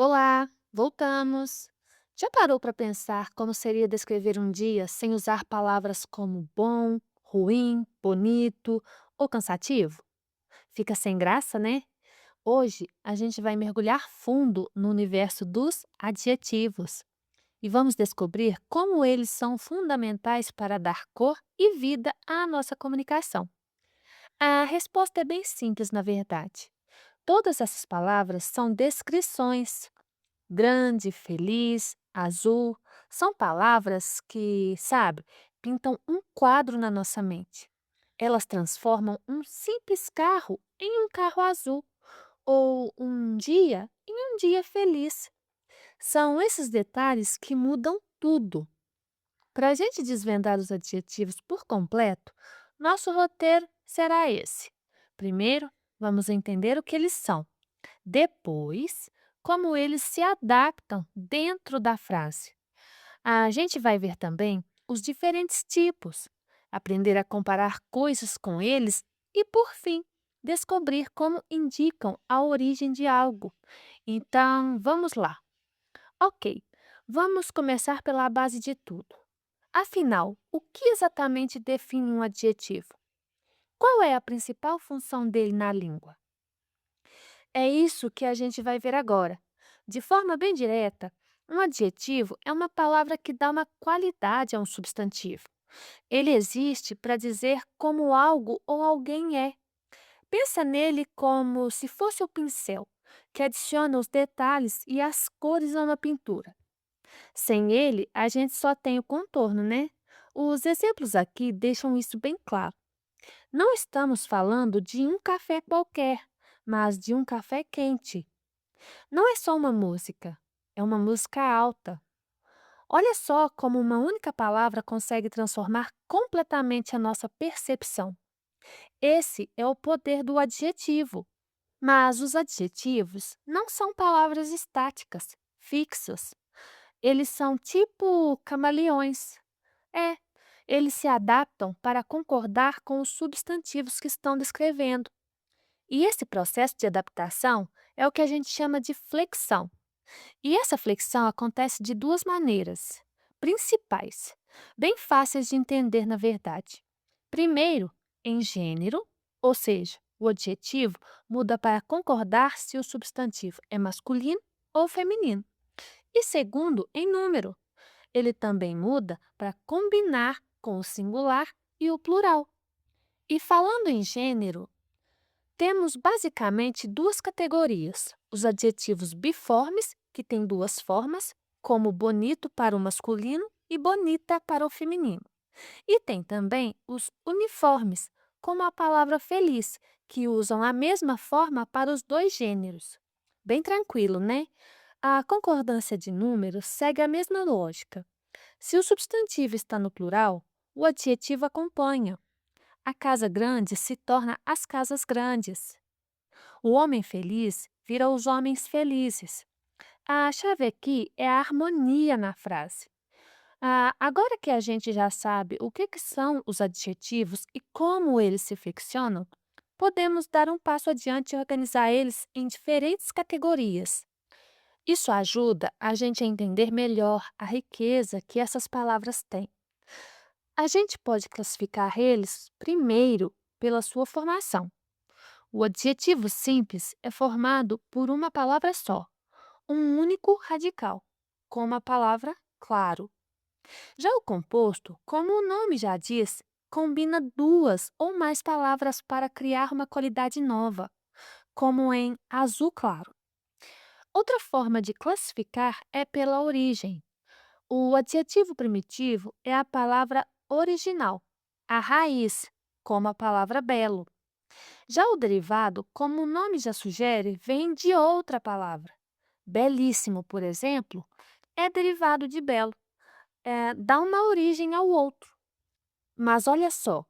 Olá, voltamos. Já parou para pensar como seria descrever um dia sem usar palavras como bom, ruim, bonito ou cansativo? Fica sem graça, né? Hoje a gente vai mergulhar fundo no universo dos adjetivos e vamos descobrir como eles são fundamentais para dar cor e vida à nossa comunicação. A resposta é bem simples, na verdade. Todas essas palavras são descrições. Grande, feliz, azul, são palavras que, sabe, pintam um quadro na nossa mente. Elas transformam um simples carro em um carro azul, ou um dia em um dia feliz. São esses detalhes que mudam tudo. Para a gente desvendar os adjetivos por completo, nosso roteiro será esse. Primeiro, vamos entender o que eles são. Depois, como eles se adaptam dentro da frase. A gente vai ver também os diferentes tipos, aprender a comparar coisas com eles e, por fim, descobrir como indicam a origem de algo. Então, vamos lá. Ok, vamos começar pela base de tudo. Afinal, o que exatamente define um adjetivo? Qual é a principal função dele na língua? É isso que a gente vai ver agora. De forma bem direta, um adjetivo é uma palavra que dá uma qualidade a um substantivo. Ele existe para dizer como algo ou alguém é. Pensa nele como se fosse o pincel, que adiciona os detalhes e as cores a uma pintura. Sem ele, a gente só tem o contorno, né? Os exemplos aqui deixam isso bem claro. Não estamos falando de um café qualquer, mas de um café quente. Não é só uma música, é uma música alta. Olha só como uma única palavra consegue transformar completamente a nossa percepção. Esse é o poder do adjetivo. Mas os adjetivos não são palavras estáticas, fixas. Eles são tipo camaleões. É, eles se adaptam para concordar com os substantivos que estão descrevendo. E esse processo de adaptação é o que a gente chama de flexão. E essa flexão acontece de duas maneiras principais, bem fáceis de entender, na verdade. Primeiro, em gênero, ou seja, o adjetivo muda para concordar se o substantivo é masculino ou feminino. E segundo, em número, ele também muda para combinar com o singular e o plural. E falando em gênero, temos basicamente duas categorias: os adjetivos biformes, que têm duas formas, como bonito para o masculino e bonita para o feminino. E tem também os uniformes, como a palavra feliz, que usam a mesma forma para os dois gêneros. Bem tranquilo, né? A concordância de números segue a mesma lógica. Se o substantivo está no plural, o adjetivo acompanha. A casa grande se torna as casas grandes. O homem feliz vira os homens felizes. A chave aqui é a harmonia na frase. Agora que a gente já sabe o que são os adjetivos e como eles se flexionam, podemos dar um passo adiante e organizar eles em diferentes categorias. Isso ajuda a gente a entender melhor a riqueza que essas palavras têm. A gente pode classificar eles primeiro pela sua formação. O adjetivo simples é formado por uma palavra só, um único radical, como a palavra claro. Já o composto, como o nome já diz, combina duas ou mais palavras para criar uma qualidade nova, como em azul claro. Outra forma de classificar é pela origem. O adjetivo primitivo é a palavra original, a raiz, como a palavra belo. Já o derivado, como o nome já sugere, vem de outra palavra. Belíssimo, por exemplo, é derivado de belo, dá uma origem ao outro. Mas olha só,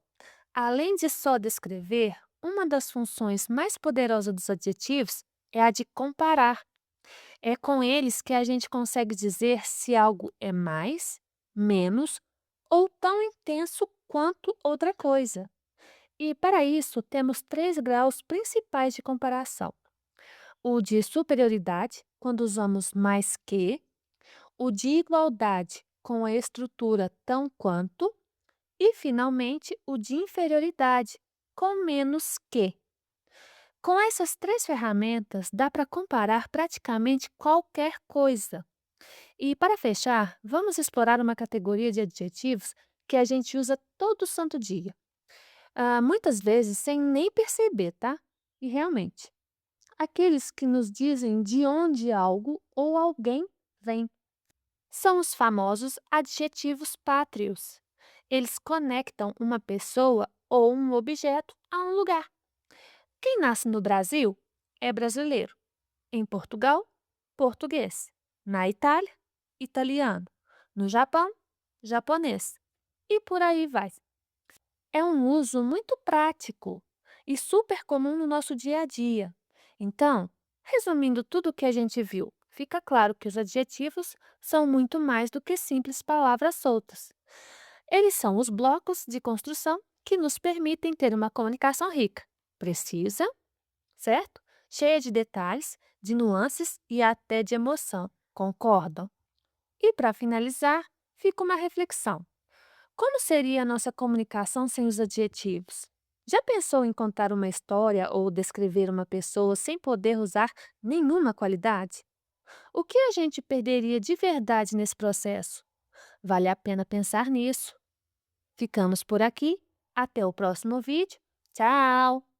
além de só descrever, uma das funções mais poderosas dos adjetivos é a de comparar. É com eles que a gente consegue dizer se algo é mais, menos ou tão intenso quanto outra coisa. E para isso temos três graus principais de comparação: o de superioridade, quando usamos mais que, o de igualdade com a estrutura tão quanto e, finalmente, o de inferioridade com menos que. Com essas três ferramentas, dá para comparar praticamente qualquer coisa. E, para fechar, vamos explorar uma categoria de adjetivos que a gente usa todo santo dia. Muitas vezes sem nem perceber, tá? E realmente, aqueles que nos dizem de onde algo ou alguém vem. São os famosos adjetivos pátrios. Eles conectam uma pessoa ou um objeto a um lugar. Quem nasce no Brasil é brasileiro. Em Portugal, português. Na Itália, italiano. No Japão, japonês. E por aí vai. É um uso muito prático e super comum no nosso dia a dia. Então, resumindo tudo o que a gente viu, fica claro que os adjetivos são muito mais do que simples palavras soltas. Eles são os blocos de construção que nos permitem ter uma comunicação rica, precisa, certo? Cheia de detalhes, de nuances e até de emoção. Concordam? E para finalizar, fica uma reflexão. Como seria a nossa comunicação sem os adjetivos? Já pensou em contar uma história ou descrever uma pessoa sem poder usar nenhuma qualidade? O que a gente perderia de verdade nesse processo? Vale a pena pensar nisso. Ficamos por aqui. Até o próximo vídeo. Tchau!